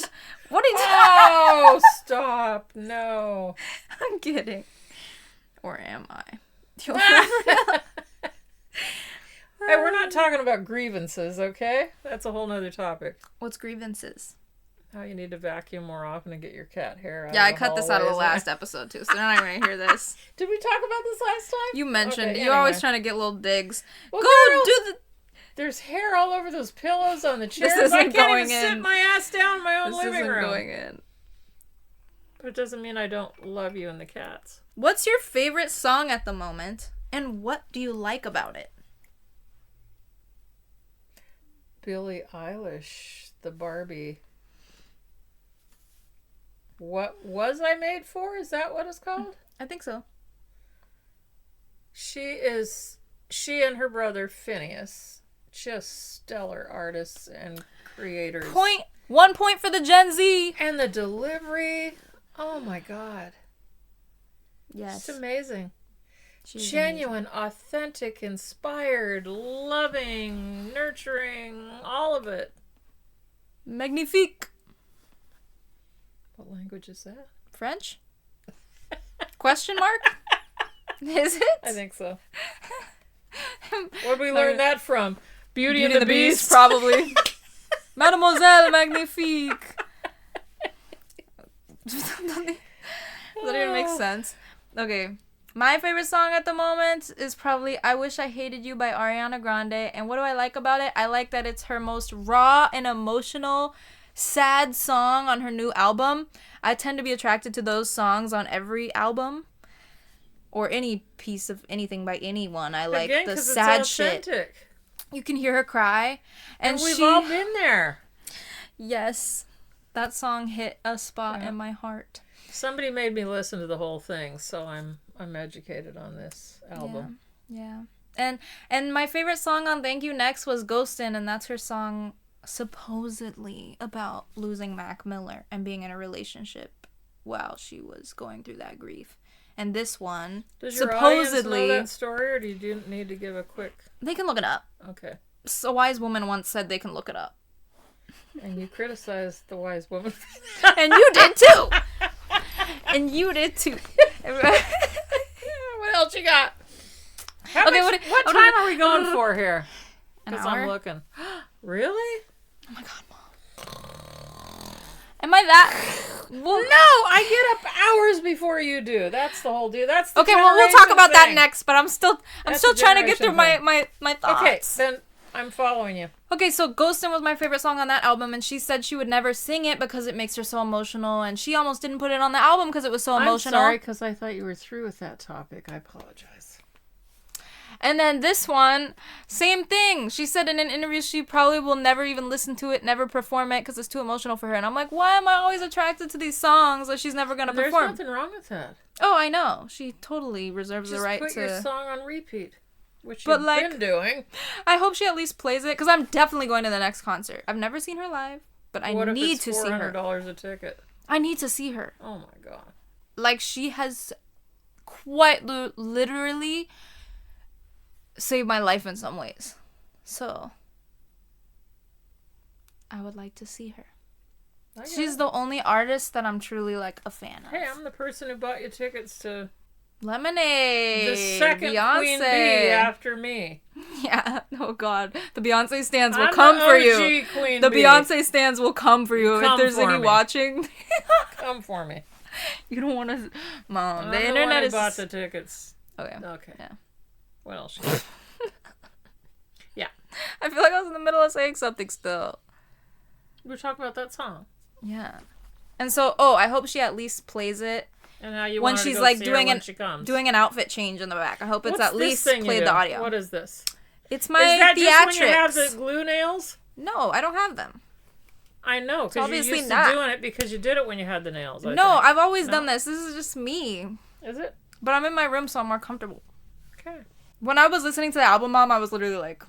What are you doing? Oh, stop. No. I'm kidding. Or am I? Hey, we're not talking about grievances, okay? That's a whole nother topic. What's grievances? How you need to vacuum more often and get your cat hair out. Yeah, I cut this out of the last episode too, so they're not going to hear this. Did we talk about this last time? You mentioned You're always trying to get little digs. Well, Go girl, do the... There's hair all over those pillows on the chairs. This isn't I can't going even sit in. my ass down in my own living This isn't room. going in. But it doesn't mean I don't love you and the cats. What's your favorite song at the moment, and what do you like about it? Billie Eilish, the Barbie. What was I made for? Is that what it's called? I think so. She and her brother Phineas, just stellar artists and creators. 1 point for the Gen Z. And the delivery, oh my God. Yes. It's amazing. She's Genuine, authentic, inspired, loving, nurturing, all of it. Magnifique. What language is that? French? Question mark? Is it? I think so. Where'd we learn that from? Beauty and the Beast? Probably. Mademoiselle Magnifique. That even makes sense. Okay. My favorite song at the moment is probably I Wish I Hated You by Ariana Grande. And what do I like about it? I like that it's her most raw and emotional, sad song on her new album. I tend to be attracted to those songs on every album. Or any piece of anything by anyone. I like the sad shit. You can hear her cry. And we've all been there. Yes. That song hit a spot in my heart. Somebody made me listen to the whole thing, so I'm educated on this album. Yeah. And my favorite song on Thank You Next was Ghostin', and that's her song supposedly about losing Mac Miller and being in a relationship while she was going through that grief. And this one, does your supposedly, audience know that story, or do you need to give a quick? They can look it up. Okay. So a wise woman once said they can look it up. And you criticized the wise woman. And you did too. And you did too. What else you got? What time are we going for here? Because I'm looking. Really? Oh my god, Mom. Am I that? Well, no, I get up hours before you do. That's the whole deal. That's the okay. Well, we'll talk about that next. But I'm still trying to get through my thoughts. Okay, then I'm following you. Okay, so Ghostin' was my favorite song on that album, and she said she would never sing it because it makes her so emotional, and she almost didn't put it on the album because it was so emotional. I'm sorry, because I thought you were through with that topic. I apologize. And then this one, same thing. She said in an interview she probably will never even listen to it, never perform it because it's too emotional for her. And I'm like, why am I always attracted to these songs that she's never going to perform? There's nothing wrong with that. Oh, I know. She totally reserves the right to... Just put your song on repeat, which you've been doing. I hope she at least plays it because I'm definitely going to the next concert. I've never seen her live, but I need to see her. $400 a ticket? I need to see her. Oh my god. Like, she has quite literally... saved my life in some ways. So I would like to see her. She's the only artist that I'm truly like a fan of. Hey, I'm the person who bought you tickets to Lemonade. The second Beyonce. Queen Bee after me. Yeah. Oh god. The Beyonce stands will come for you. Queen the Bee. Beyonce stands will come for you Come if there's any watching. Come for me. You don't want to, Mom. I'm the internet one who is bought the tickets. Okay. Yeah. What else? Yeah. I feel like I was in the middle of saying something still. We were talking about that song. Yeah. And so, I hope she at least plays it. And how you when want her she's to go like see doing her when she comes. doing an outfit change in the back. I hope it's What's at least this thing played you the do? audio. What is this? It's my Is that theatrics. just when you have the glue nails? No, I don't have them. I know, because you're used to doing it because you did it when you had the nails. I've always done this. This is just me. Is it? But I'm in my room, so I'm more comfortable. Okay. When I was listening to the album, Mom, I was literally like.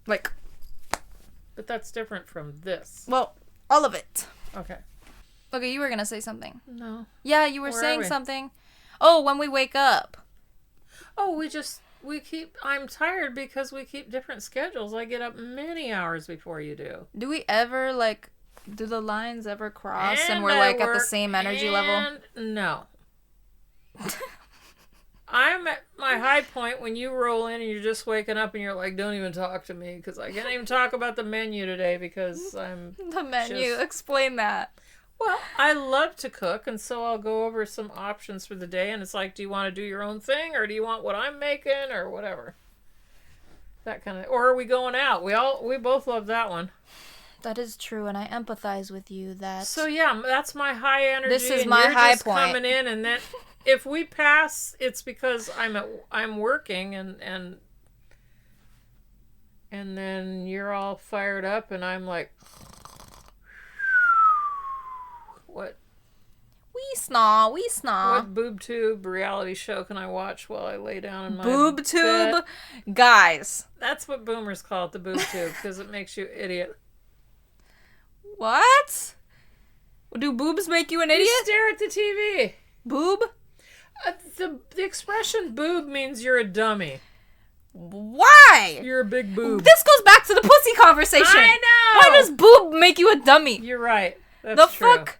But that's different from this. Well, all of it. Okay. Okay, you were gonna say something. No. Yeah, you were saying something. Oh, when we wake up. Oh, I'm tired because we keep different schedules. I get up many hours before you do. Do we ever, do the lines ever cross and we're, at the same energy level? No. I'm at my high point when you roll in and you're just waking up and you're like, don't even talk to me because I can't even talk about the menu today because I'm... The menu. Explain that. Well, I love to cook, and so I'll go over some options for the day, and it's like, do you want to do your own thing, or do you want what I'm making, or whatever? That kind of... Or are we going out? We both love that one. That is true, and I empathize with you that... So, yeah, that's my high energy, this is and my you're high just point. Coming in, and then if we pass, it's because I'm working, and then you're all fired up, and I'm like... What? We snaw. What boob tube reality show can I watch while I lay down in my boob tube? bed? Guys. That's what boomers call it, the boob tube, because it makes you idiot. What? Do boobs make you an idiot? You stare at the TV. Boob? The expression boob means you're a dummy. Why? You're a big boob. This goes back to the pussy conversation. I know! Why does boob make you a dummy? You're right. That's true. Fuck?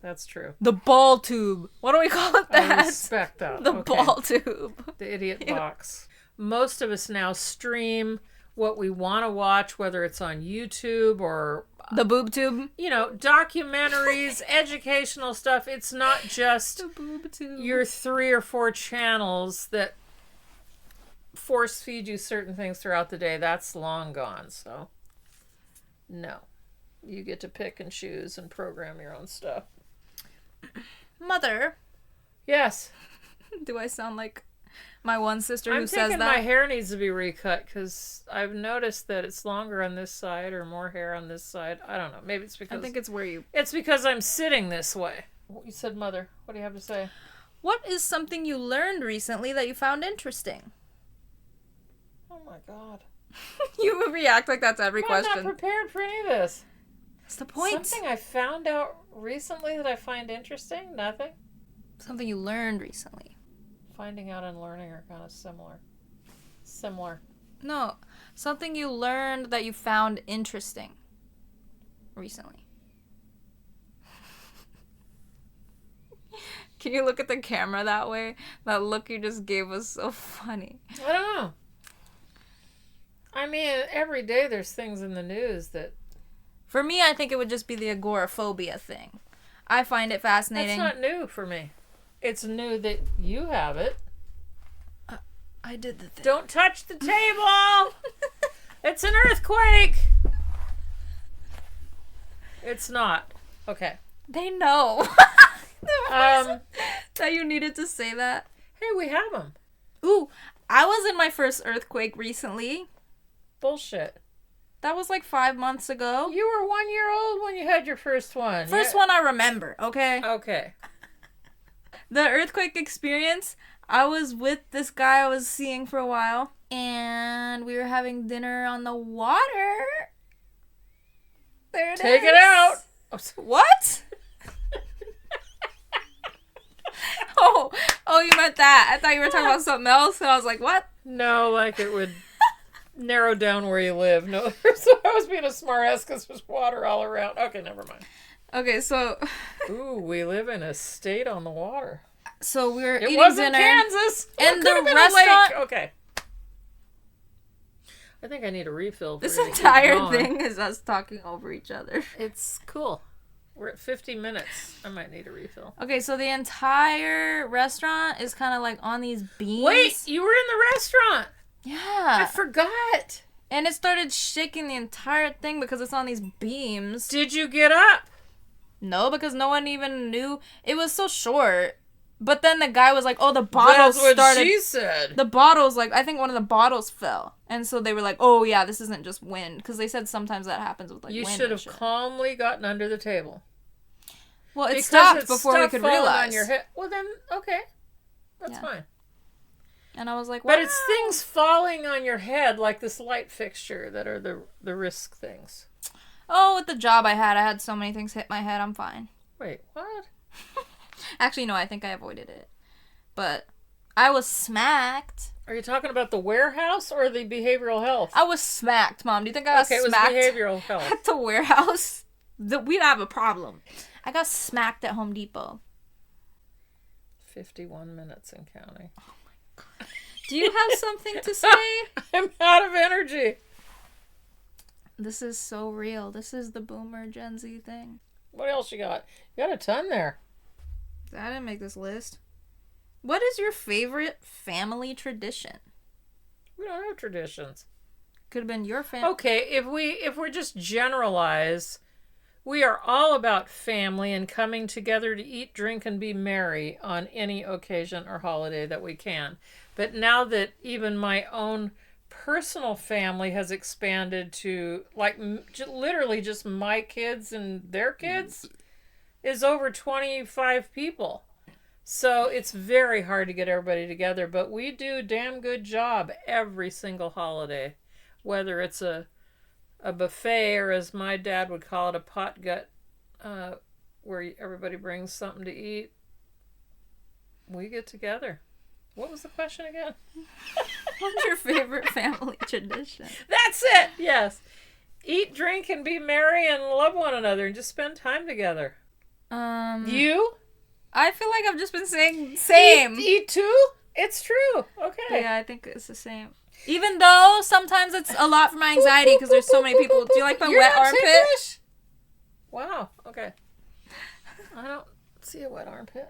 That's true. The ball tube. What do we call it that? I respect that. The ball tube. The idiot box. Most of us now stream what we want to watch, whether it's on YouTube or... The boob tube? Documentaries, educational stuff. It's not just the boob tube. Your 3 or 4 channels that force feed you certain things throughout the day. That's long gone, so... No. You get to pick and choose and program your own stuff. Mother. Yes. Do I sound like My one sister who I'm says thinking that. my hair needs to be recut because I've noticed that it's longer on this side or more hair on this side. I don't know. Maybe it's because I think it's where you... It's because I'm sitting this way. You said mother. What do you have to say? What is something you learned recently that you found interesting? Oh my God. You would react like that's every question. I'm not prepared for any of this. That's the point. Something I found out recently that I find interesting? Nothing. Something you learned recently. Finding out and learning are kind of similar. Similar. No, something you learned that you found interesting recently. Can you look at the camera that way? That look you just gave was so funny. I don't know. I mean, every day there's things in the news that... For me, I think it would just be the agoraphobia thing. I find it fascinating. That's not new for me. It's new that you have it. I did the thing. Don't touch the table! It's an earthquake! It's not. Okay. They know. That you needed to say that. Hey, we have them. Ooh, I was in my first earthquake recently. Bullshit. That was like 5 months ago. You were 1 year old when you had your first one. First one I remember, okay? Okay. The earthquake experience, I was with this guy I was seeing for a while, and we were having dinner on the water. There it is. Take it out. What? Oh, you meant that. I thought you were talking about something else, and I was like, what? No, like it would narrow down where you live. No, so I was being a smart ass because there's water all around. Okay, never mind. Okay, so... Ooh, we live in a state on the water. So we were eating wasn't dinner. Kansas. And It the could've been a restaurant... lake. Okay. I think I need a refill. This for you to keep entire going. thing is us talking over each other. It's cool. We're at 50 minutes. I might need a refill. Okay, so the entire restaurant is kind of like on these beams. Wait, you were in the restaurant. I Yeah. forgot. And it started shaking the entire thing because it's on these beams. Did you get up? No, because no one even knew. It was so short. But then the guy was like, oh, the bottles That's what started... she said. The bottles, like, I think one of the bottles fell. And so they were like, oh, yeah, this isn't just wind. Because they said sometimes that happens with, like, You wind should and have shit. calmly gotten under the table. Well, it Because stopped it's before we stuff could falling realize. on your head. Well, then, okay. That's Yeah. fine. And I was like, But wow. it's things falling on your head, like this light fixture, that are the risk things. Oh, with the job I had so many things hit my head. I'm fine. Wait, what? Actually, no, I think I avoided it. But I was smacked. Are you talking about the warehouse or the behavioral health? I was smacked, Mom. Do you think I got Okay, it was smacked behavioral health. at the warehouse? We'd have a problem. I got smacked at Home Depot. 51 minutes and counting. Do you have something to say? I'm out of energy. This is so real. This is the boomer Gen Z thing. What else you got? You got a ton there. I didn't make this list. What is your favorite family tradition? We don't have traditions. Could have been your family. Okay, if we're just generalize, we are all about family and coming together to eat, drink, and be merry on any occasion or holiday that we can. But now that even my own personal family has expanded to, like, literally just my kids and their kids, is over 25 people. So it's very hard to get everybody together, but we do a damn good job every single holiday. Whether it's a buffet or, as my dad would call it, a potgut, where everybody brings something to eat, we get together. What was the question again? What's your favorite family tradition? That's it! Yes. Eat, drink, and be merry and love one another and just spend time together. You? I feel like I've just been saying same. Eat too? It's true. Okay. Yeah, I think it's the same. Even though sometimes it's a lot for my anxiety because there's so many people. Do you like my You're wet not armpit? ticklish? Wow. Okay. I don't see a wet armpit.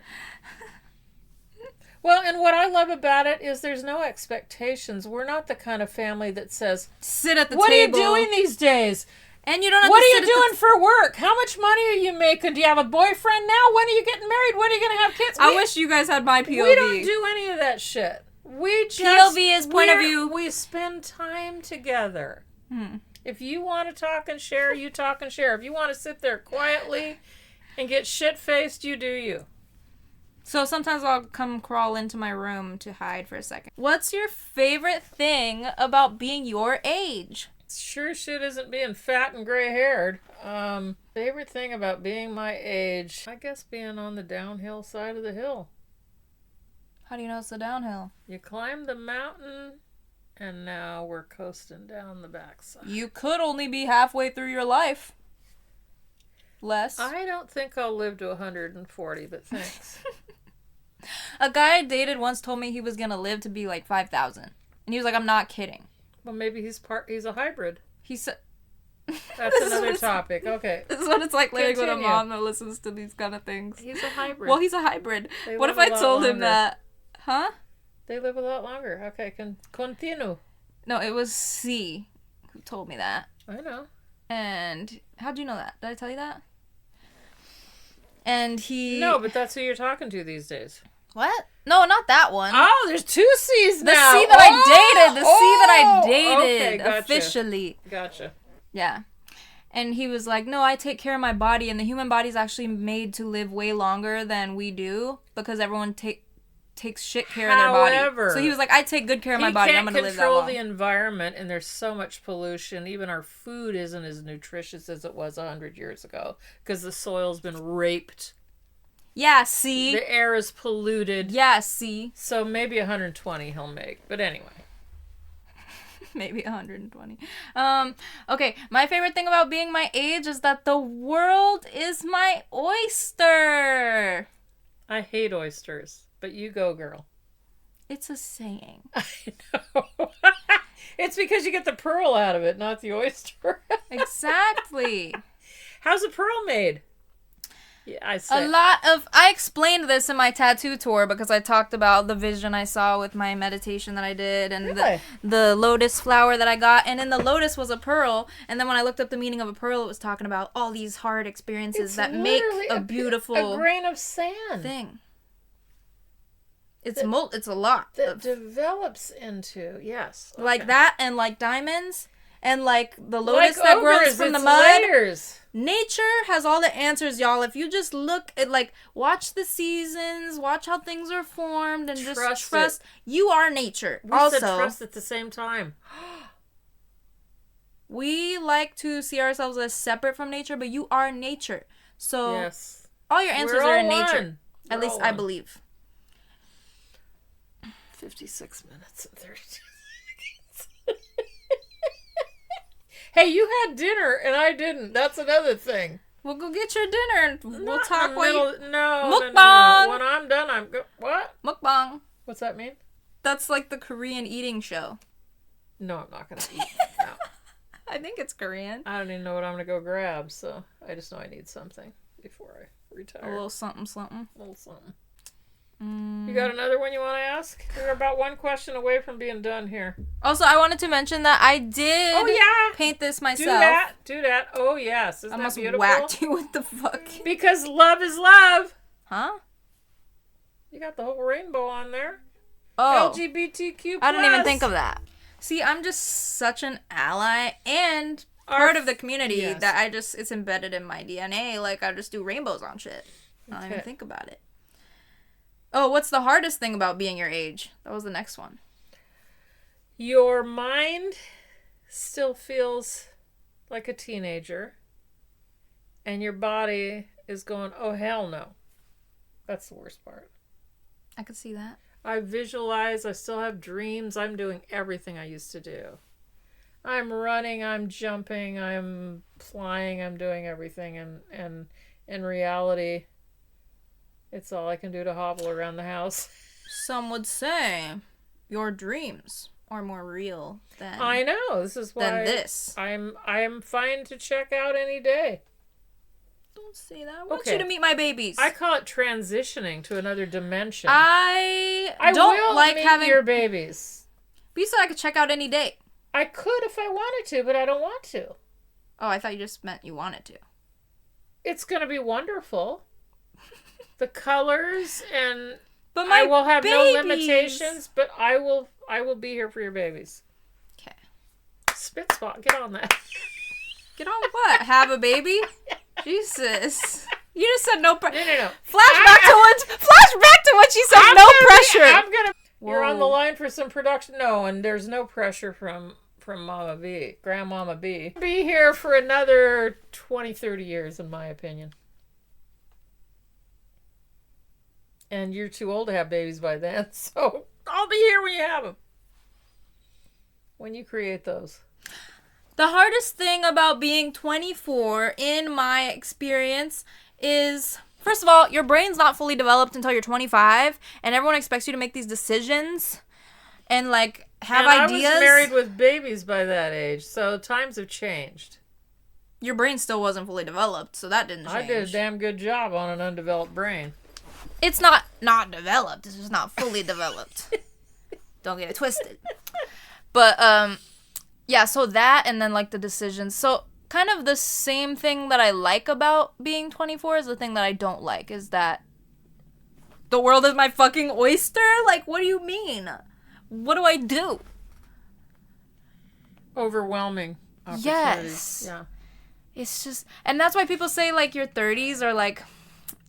Well, and what I love about it is there's no expectations. We're not the kind of family that says, Sit at the what table. are you doing these days? And you don't have What to are sit you at doing for work? How much money are you making? Do you have a boyfriend now? When are you getting married? When are you going to have kids? I wish you guys had my POV. We don't do any of that shit. We just POV is point of view. We spend time together. Hmm. If you want to talk and share, you talk and share. If you want to sit there quietly and get shit-faced, you do you. So sometimes I'll come crawl into my room to hide for a second. What's your favorite thing about being your age? Sure shit isn't being fat and gray-haired. Favorite thing about being my age, I guess being on the downhill side of the hill. How do you know it's a downhill? You climb the mountain, and now we're coasting down the backside. You could only be halfway through your life. Less. I don't think I'll live to 140, but thanks. A guy I dated once told me he was gonna live to be like 5,000. And he was like, I'm not kidding. Well, maybe he's a hybrid. He said... That's another topic. Okay. This is what it's like living with a Continue. mom that listens to these kind of things. He's a hybrid. Well, he's a hybrid. They What live if I a lot told him longer. that? Huh? They live a lot longer. Okay, continue. No, it was C who told me that. I know. And how'd you know that? Did I tell you that? And he... No, but that's who you're talking to these days. What? No, not that one. Oh, there's two C's The now. C that I dated. The C that I dated. Okay, gotcha. Officially. Gotcha. Yeah. And he was like, no, I take care of my body. And the human body is actually made to live way longer than we do. Because everyone takes shit care of their body. However, So he was like, I take good care of my body. I'm going to live that long. He can't control the environment, and there's so much pollution. Even our food isn't as nutritious as it was 100 years ago. Because the soil's been raped. Yeah, see? The air is polluted. Yeah, see? So maybe 120 he'll make. But anyway. Maybe 120. Okay, my favorite thing about being my age is that the world is my oyster. I hate oysters. But you go, girl. It's a saying. I know. It's because you get the pearl out of it, not the oyster. Exactly. How's a pearl made? Yeah, I explained this in my tattoo tour because I talked about the vision I saw with my meditation that I did and Really? the lotus flower that I got, and in the lotus was a pearl, and then when I looked up the meaning of a pearl, it was talking about all these hard experiences that make literally a beautiful a grain of sand thing. It's a lot that develops into, yes. Okay. like that, and like diamonds, and like the lotus like that ogres, grows from the it's mud. layers. Nature has all the answers, y'all. If you just look at, like, watch the seasons, watch how things are formed, and just trust. You are nature. We also, said trust at the same time. we like to see ourselves as separate from nature, but you are nature. So Yes. all your answers We're are all in nature. one. At We're least all I one. believe. 56 minutes and 32 seconds. Hey, you had dinner and I didn't. That's another thing. We'll go get your dinner and we'll Not talk in the while you... middle. No. Mukbang! When I'm done, I'm go. What? Mukbang. What's that mean? That's like the Korean eating show. No, I'm not gonna eat. No. I think it's Korean. I don't even know what I'm gonna go grab, so I just know I need something before I retire. A little something, something. A little something. You got another one you want to ask? We're about one question away from being done here. Also, I wanted to mention that I did paint this myself. Do that. Oh, yes. Isn't I that almost beautiful? whacked you with the fuck. Because love is love. Huh? You got the whole rainbow on there. Oh. LGBTQ+. I didn't even think of that. See, I'm just such an ally and part of the community yes. that it's embedded in my DNA. Like, I just do rainbows on shit. I don't even think about it. Oh, what's the hardest thing about being your age? That was the next one. Your mind still feels like a teenager. And your body is going, oh, hell no. That's the worst part. I could see that. I visualize, I still have dreams. I'm doing everything I used to do. I'm running, I'm jumping, I'm flying, I'm doing everything. And in reality, it's all I can do to hobble around the house. Some would say your dreams are more real than I know. This is why this. I'm fine to check out any day. Don't say that. I want you to meet my babies. I call it transitioning to another dimension. I don't will like meet having your babies. But you said I could check out any day. I could if I wanted to, but I don't want to. Oh, I thought you just meant you wanted to. It's going to be wonderful. The colors and But my I will have no babies. limitations, but I will be here for your babies. Okay. Spit spot, get on that. Get on what? Have a baby? Jesus. You just said no pressure. No. Flashback to what she said. Pressure. You're on the line for some production. No, and there's no pressure from Mama B, Grandmama B. Be here for another 20, 30 years, in my opinion. And you're too old to have babies by then, so I'll be here when you have them. When you create those. The hardest thing about being 24, in my experience, is, first of all, your brain's not fully developed until you're 25, and everyone expects you to make these decisions and, like, have ideas. I was married with babies by that age, so times have changed. Your brain still wasn't fully developed, so that didn't change. I did a damn good job on an undeveloped brain. It's not developed. It's just not fully developed. Don't get it twisted. But, yeah, so that and then, like, the decisions. So, kind of the same thing that I like about being 24 is the thing that I don't like, is that the world is my fucking oyster? Like, what do you mean? What do I do? Overwhelming opportunities. Yes. Yeah. It's just... And that's why people say, like, your 30s are, like...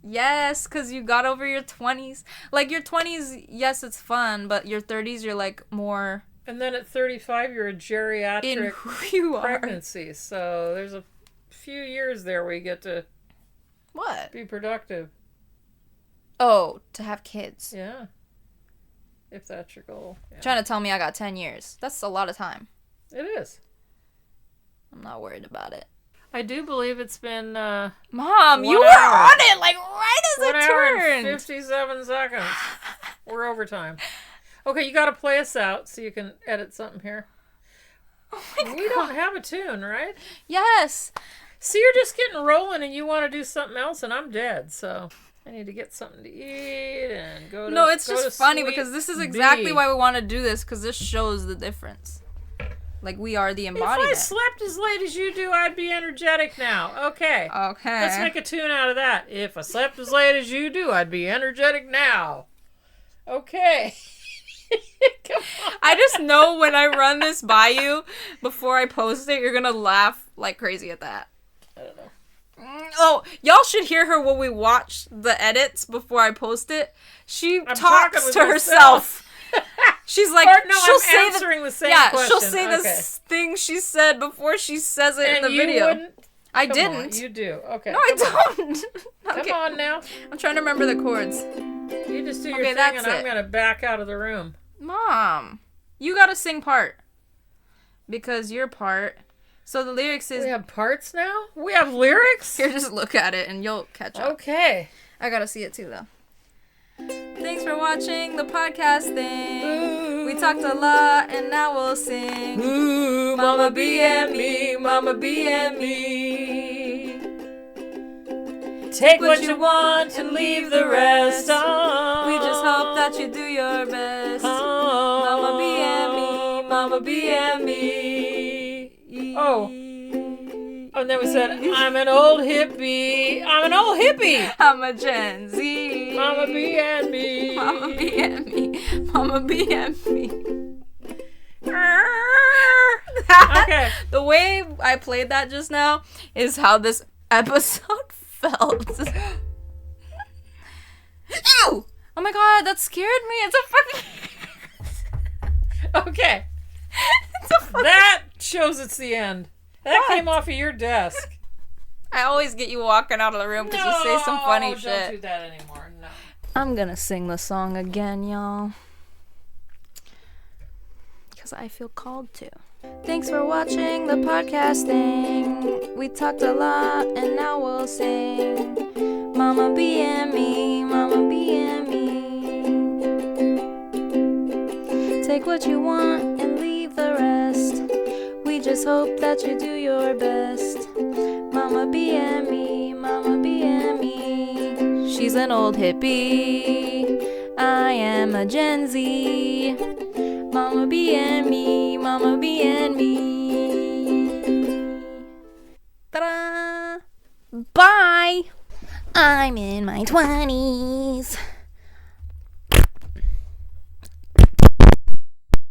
Yes, because you got over your 20s. Like, your 20s, yes, it's fun, but your 30s, you're, like, more... And then at 35, you're a geriatric in who you pregnancy. So there's a few years there where you get to What? be productive. Oh, to have kids. Yeah. If that's your goal. Yeah. Trying to tell me I got 10 years. That's a lot of time. It is. I'm not worried about it. I do believe it's been... Mom, you were on it, like, right as it 1 hour turned. and 57 seconds. We're overtime. Okay, you got to play us out so you can edit something here. Oh my God. We don't have a tune, right? Yes. See, you're just getting rolling and you want to do something else, and I'm dead, so I need to get something to eat and go to... No, it's go just to funny sleep. because this is exactly B. why we want to do this, because this shows the difference. Like, we are the embodiment. If I slept as late as you do, I'd be energetic now. Okay. Okay. Let's make a tune out of that. If I slept as late as you do, I'd be energetic now. Okay. Come on. I just know when I run this by you, before I post it, you're going to laugh like crazy at that. I don't know. Oh, y'all should hear her when we watch the edits before I post it. She talks to herself. She's like, I'm answering the same question. She'll say this thing she said before she says it in the video. I didn't. You do. Okay. No, I don't. Come on now. I'm trying to remember the chords. You just do your thing, and I'm going to back out of the room. Mom, you got to sing part. Because your part. So the lyrics is... We have parts now? We have lyrics? Here, just look at it, and you'll catch up. Okay. I got to see it, too, though. Thanks for watching the podcast thing. Ooh. We talked a lot and now we'll sing. Ooh, Mama B and me, Mama B and me. Take what you want and leave the rest. Oh. We just hope that you do your best. Oh. Mama B and me, Mama B and me. Oh. And then we said, I'm an old hippie. I'm an old hippie. I'm a Gen Z. Mama B and me. Mama B and me. Mama B and me. Okay. The way I played that just now is how this episode felt. Ew! Oh my God, that scared me. It's a fucking... Okay. It's a fucking... That shows it's the end. That came off of your desk. I always get you walking out of the room because you say some funny shit. Don't do that anymore. No. I'm gonna sing the song again, y'all. Because I feel called to. Thanks for watching the podcast thing. We talked a lot and now we'll sing. Mama B and me, Mama B and me. Take what you want and leave the rest. We just hope that you do your best. Mama B and me, Mama B and me. She's an old hippie. I am a Gen Z. Mama B and me, Mama B and me. Ta-da! Bye! I'm in my 20s.